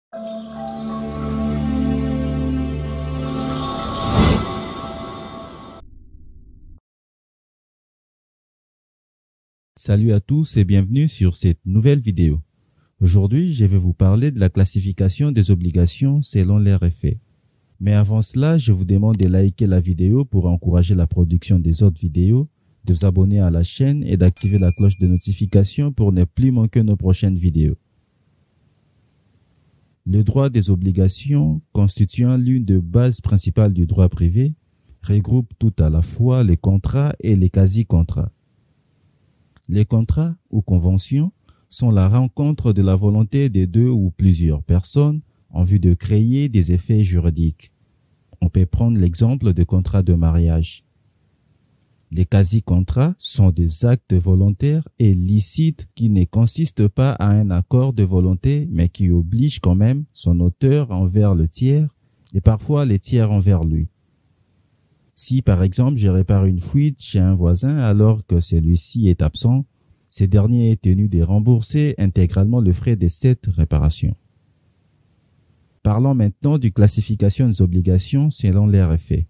Salut à tous et bienvenue sur cette nouvelle vidéo. Aujourd'hui, je vais vous parler de la classification des obligations selon leurs effets. Mais avant cela, je vous demande de liker la vidéo pour encourager la production des autres vidéos, de vous abonner à la chaîne et d'activer la cloche de notification pour ne plus manquer nos prochaines vidéos. Le droit des obligations, constituant l'une des bases principales du droit privé, regroupe tout à la fois les contrats et les quasi-contrats. Les contrats ou conventions sont la rencontre de la volonté de deux ou plusieurs personnes en vue de créer des effets juridiques. On peut prendre l'exemple de contrats de mariage. Les quasi-contrats sont des actes volontaires et licites qui ne consistent pas à un accord de volonté mais qui obligent quand même son auteur envers le tiers et parfois les tiers envers lui. Si par exemple je répare une fuite chez un voisin alors que celui-ci est absent, ce dernier est tenu de rembourser intégralement le frais de cette réparation. Parlons maintenant de classification des obligations selon leurs effets.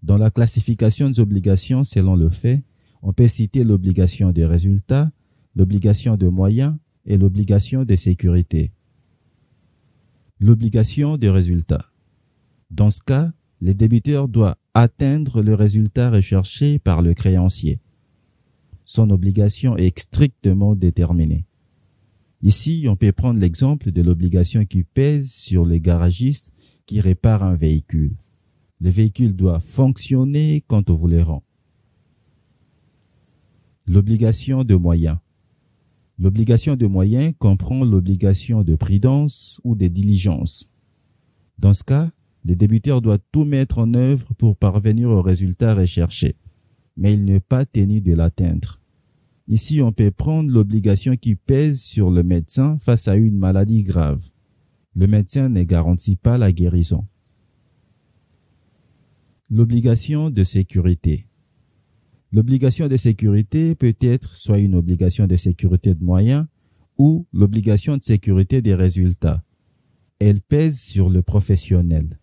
Dans la classification des obligations selon le fait, on peut citer l'obligation de résultat, l'obligation de moyens et l'obligation de sécurité. L'obligation de résultat. Dans ce cas, le débiteur doit atteindre le résultat recherché par le créancier. Son obligation est strictement déterminée. Ici, on peut prendre l'exemple de l'obligation qui pèse sur les garagistes qui réparent un véhicule. Le véhicule doit fonctionner quand on vous le rend. L'obligation de moyens. L'obligation de moyens comprend l'obligation de prudence ou de diligence. Dans ce cas, le débiteur doit tout mettre en œuvre pour parvenir au résultat recherché, mais il n'est pas tenu de l'atteindre. Ici, on peut prendre l'obligation qui pèse sur le médecin face à une maladie grave. Le médecin ne garantit pas la guérison. L'obligation de sécurité. L'obligation de sécurité peut être soit une obligation de sécurité de moyens ou l'obligation de sécurité des résultats. Elle pèse sur le professionnel.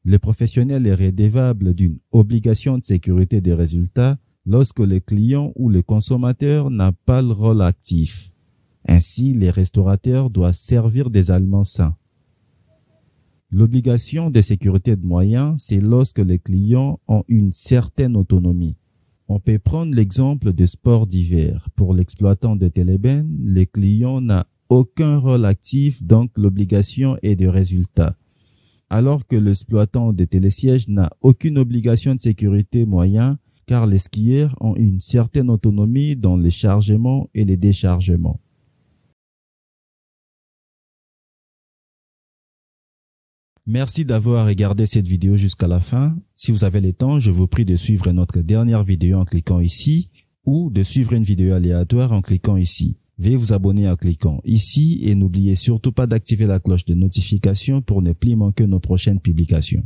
Le professionnel est redevable d'une obligation de sécurité des résultats lorsque le client ou le consommateur n'a pas le rôle actif. Ainsi, les restaurateurs doivent servir des aliments sains. L'obligation de sécurité de moyens, c'est lorsque les clients ont une certaine autonomie. On peut prendre l'exemple de sports d'hiver. Pour l'exploitant de Télében, le client n'a aucun rôle actif, donc l'obligation est de résultat. Alors que l'exploitant de télésiège n'a aucune obligation de sécurité moyen car les skieurs ont une certaine autonomie dans les chargements et les déchargements. Merci d'avoir regardé cette vidéo jusqu'à la fin. Si vous avez le temps, je vous prie de suivre notre dernière vidéo en cliquant ici ou de suivre une vidéo aléatoire en cliquant ici. Veuillez vous abonner en cliquant ici et n'oubliez surtout pas d'activer la cloche de notification pour ne plus manquer nos prochaines publications.